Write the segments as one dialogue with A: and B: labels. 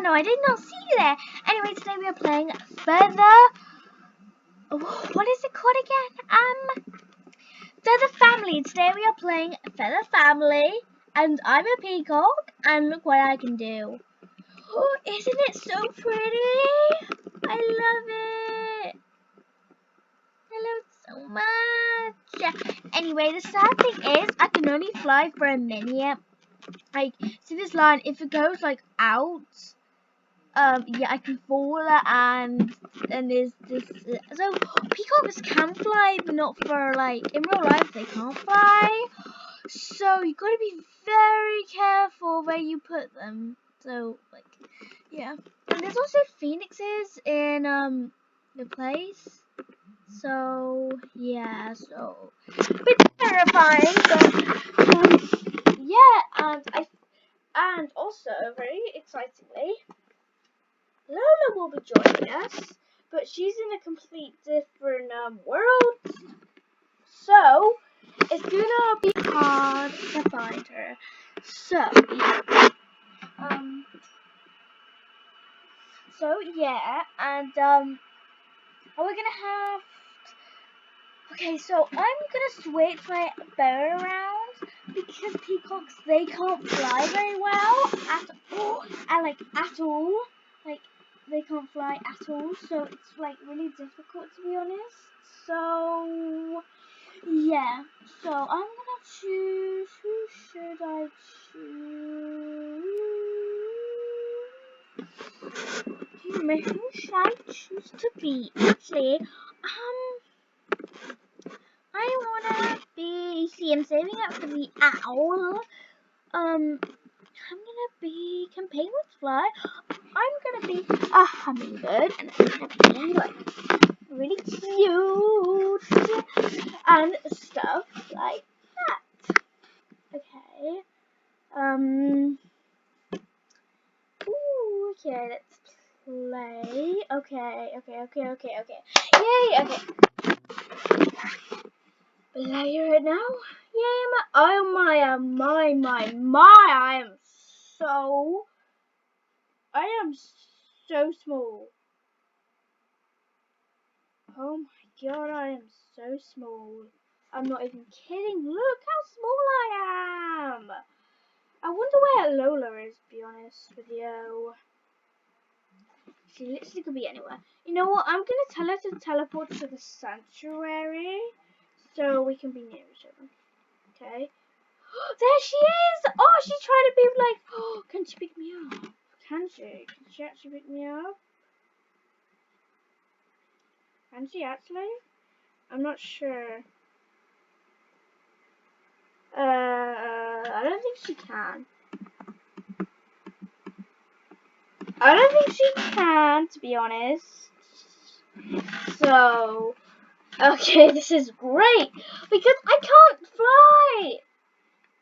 A: no, I did not see you there. Anyway, today we are playing Feather. What is it called again? Feather Family. Today we are playing Feather Family, and I'm a peacock, and look what I can do. Oh, isn't it so pretty? I love it. I love it so much. Anyway, the sad thing is I can only fly for a minute. Like, see this line, if it goes like out, yeah, I can fall, and there's this, so peacocks can fly, but not for, like, in real life they can't fly, so you gotta be very careful where you put them, so, like, yeah, and there's also phoenixes in, the place, so, yeah, so, a bit terrifying, but, yeah, and also, very excitingly, Lola will be joining us, but she's in a complete different world, so it's gonna be hard to find her. So yeah, and we're gonna have. Okay, so I'm gonna switch my bow around because peacocks, they can't fly very well at all, and at all, like. They can't fly at all, so it's like really difficult, to be honest. So yeah, so I'm gonna choose. Who should I choose? Who should I choose to be? Actually, I wanna be. See, I'm saving up for the owl. I'm gonna be. Can penguins fly? I'm gonna be a hummingbird, and it's gonna be like really cute and stuff like that. Okay. Ooh, okay, let's play. Okay. Yay, okay. Play right now. Yay, oh my, I am so small. Oh my god, I am so small. I'm not even kidding. Look how small I am. I wonder where Lola is, to be honest with you. She literally could be anywhere. You know what? I'm going to tell her to teleport to the sanctuary so we can be near each other. Okay. There she is! Oh, she's trying to be like, oh, can she pick me up? Can she? Can she actually pick me up? Can she actually? I'm not sure. I don't think she can. I don't think she can, to be honest. So, okay, this is great because I can't fly.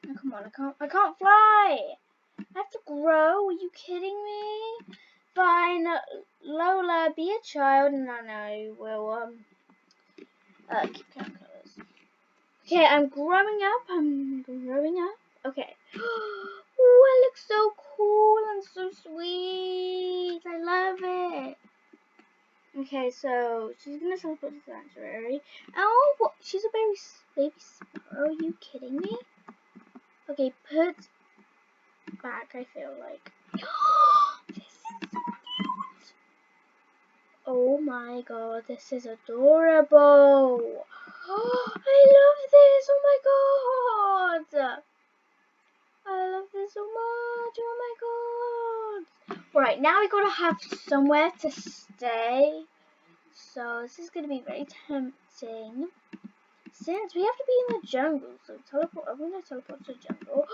A: Oh, come on, I can't fly. I have to grow. Are you kidding me? Fine, Lola, be a child, and I will keep count colors. Okay, I'm growing up. Okay. Oh, it looks so cool and so sweet. I love it. Okay, so she's gonna teleport to the sanctuary. Oh, what? She's a baby sparrow. Are you kidding me? Okay, put back. I feel like. This is so cute. Oh my god, this is adorable. I love this. Oh my god. I love this so much. Oh my god. Right, now we gotta have somewhere to stay. So this is gonna be very tempting. Since we have to be in the jungle, so I'm gonna teleport to the jungle.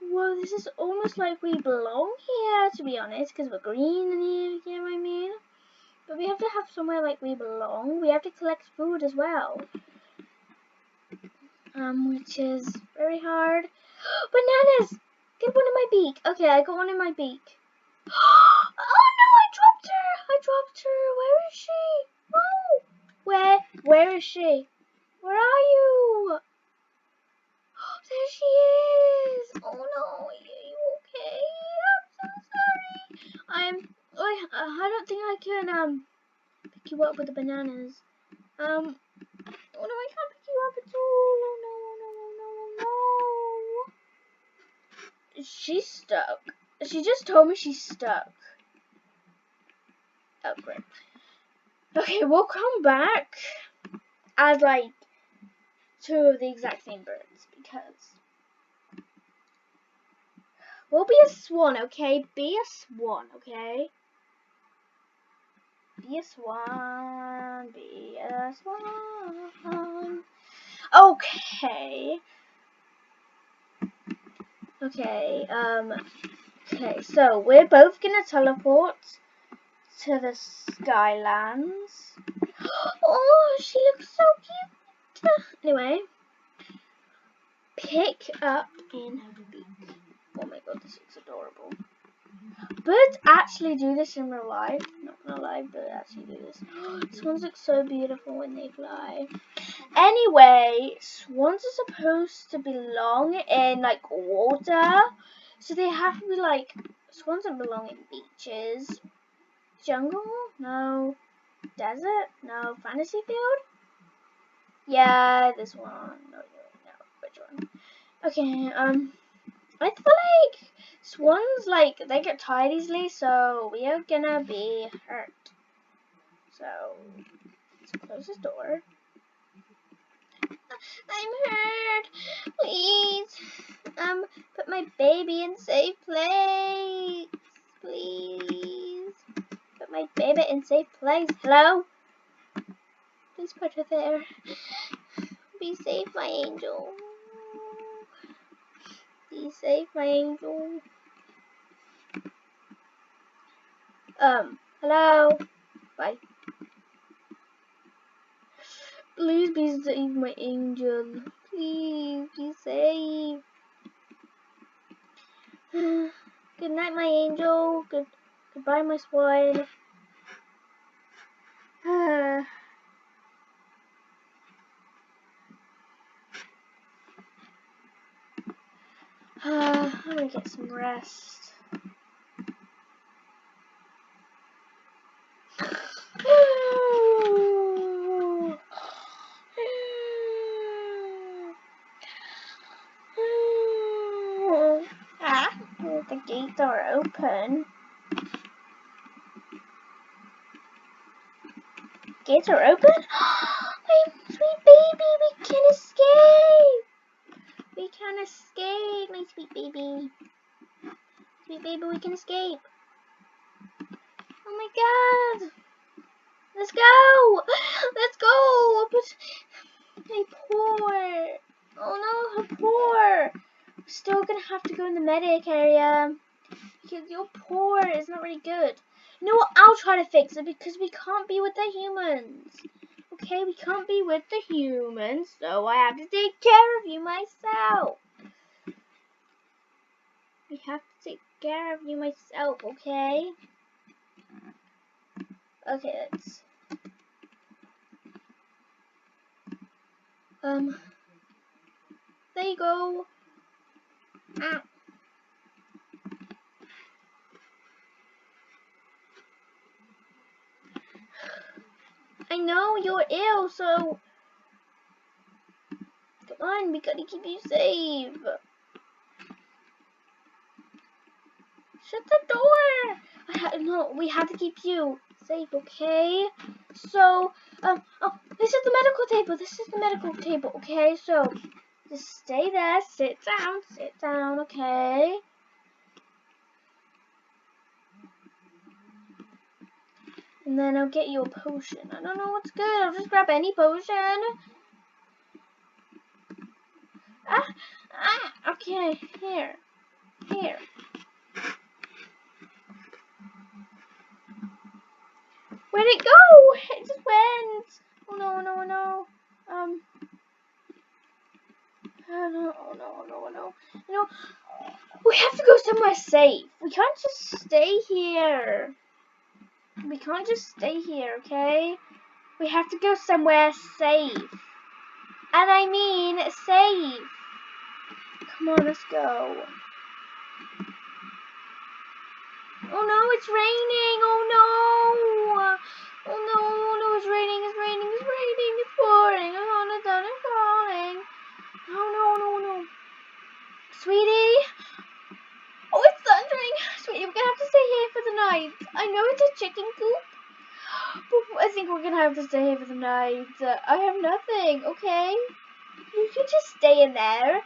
A: Whoa, this is almost like we belong here, to be honest, because we're green and you get what I mean? But we have to have somewhere like we belong. We have to collect food as well. Which is very hard. Bananas! Get one in my beak. Okay, I got one in my beak. Oh no, I dropped her. Where is she? Oh! Where is she? Where are you? There she is. Oh no, are you okay? I'm so sorry. I am don't think I can pick you up with the bananas. Oh no, I can't pick you up at all. Oh no. She's stuck. She just told me she's stuck. Oh great. Okay, we'll come back as like 2 of the exact same birds because we'll be a swan, okay? Be a swan, okay? Be a swan, be a swan. Okay. Okay, okay, so we're both gonna teleport to the Skylands. Oh, she looks so cute. Anyway, pick up in beak. Oh my god, this looks adorable. Birds actually do this in real life. Not gonna lie, birds actually do this. Swans look so beautiful when they fly. Anyway, swans are supposed to belong in like water. So they have to be like, swans don't belong in beaches. Jungle? No. Desert? No. Fantasy field? Yeah, this one. No, which one? Okay, I feel like swans, like, they get tired easily, so we are gonna be hurt. So, let's close this door. I'm hurt. Please. Put my baby in safe place. Please. Put my baby in safe place. Hello? Please put her there. Be safe, my angel. Be safe, my angel. Hello? Bye. Please be safe, my angel. Please be safe. Good night, my angel. Goodbye, my swan. I'm gonna get some rest. The gates are open. Gates are open? My sweet baby, we can escape! We can escape, my sweet baby. Sweet baby, we can escape. Oh my god! Let's go! Let's go! But my poor. Oh no, her poor. We're still gonna have to go in the medic area because your poor is not really good. You know what? I'll try to fix it because we can't be with the humans. Okay, we can't be with the humans, so I have to take care of you myself. We have to take care of you myself, okay? Okay, let's. There you go. Ah. I know you're ill, so come on, we gotta keep you safe. Shut the door. No, we have to keep you safe, okay? So, oh, this is the medical table. This is the medical table, okay? So, just stay there, sit down, okay? And then I'll get you a potion. I don't know what's good. I'll just grab any potion. Okay, here. Where'd it go? It just went. Oh no. Oh no. You know, we have to go somewhere safe. We can't just stay here. Okay? We have to go somewhere safe. And I mean safe. Come on, let's go. Oh no, it's raining. Oh no. Oh no, oh no, it's raining, it's raining, it's raining, it's pouring. It's done, it's falling. Oh no, no, no. Sweetie. Oh, it's thundering. Sweetie, we're gonna have to stay here for the night. I know it's a chicken coop, but I think we're gonna have to stay here for the night. I have nothing, okay? You can just stay in there.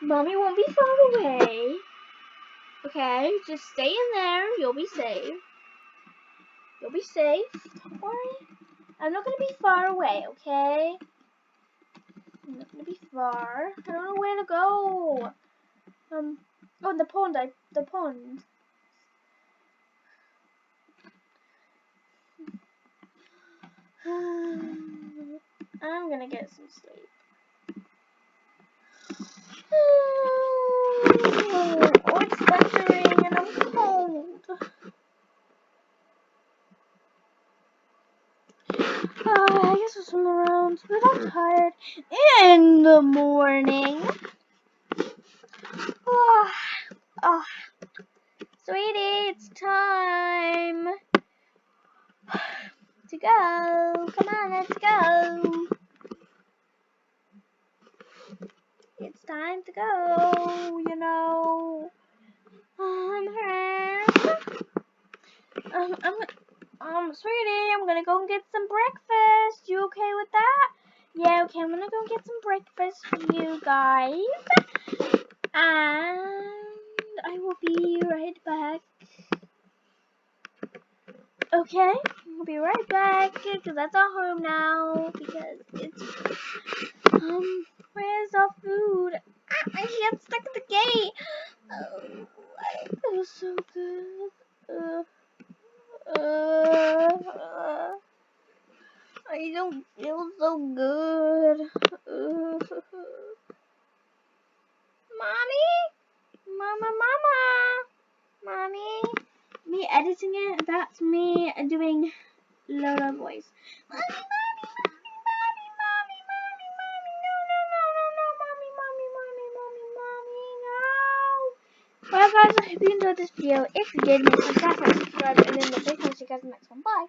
A: Mommy won't be far away. Okay, just stay in there. You'll be safe. You'll be safe. Don't worry. I'm not gonna be far away, okay? I'm not gonna be far. I don't know where to go. Oh, the pond. The pond. I'm gonna get some sleep. Oh, it's thundering and I'm cold. I guess I'll swim around, but I'm tired. In the morning. Oh, sweetie, it's time to go. Come on, let's go. It's time to go, you know. Sweetie, I'm gonna go and get some breakfast. You okay with that? Yeah, okay, I'm gonna go get some breakfast for you guys. And I will be right back. Okay, I'll be right back, because that's our home now, because it's, where's our food? I can't stuck in the gate. Oh, I don't feel so good. I don't feel so good. Mommy? Mama. Mommy? Me editing it, that's me doing Lola voice. Mommy, no, no. Well guys, I hope you enjoyed this video. If you did, make sure to subscribe and then the big one. See you guys in the next one. Bye.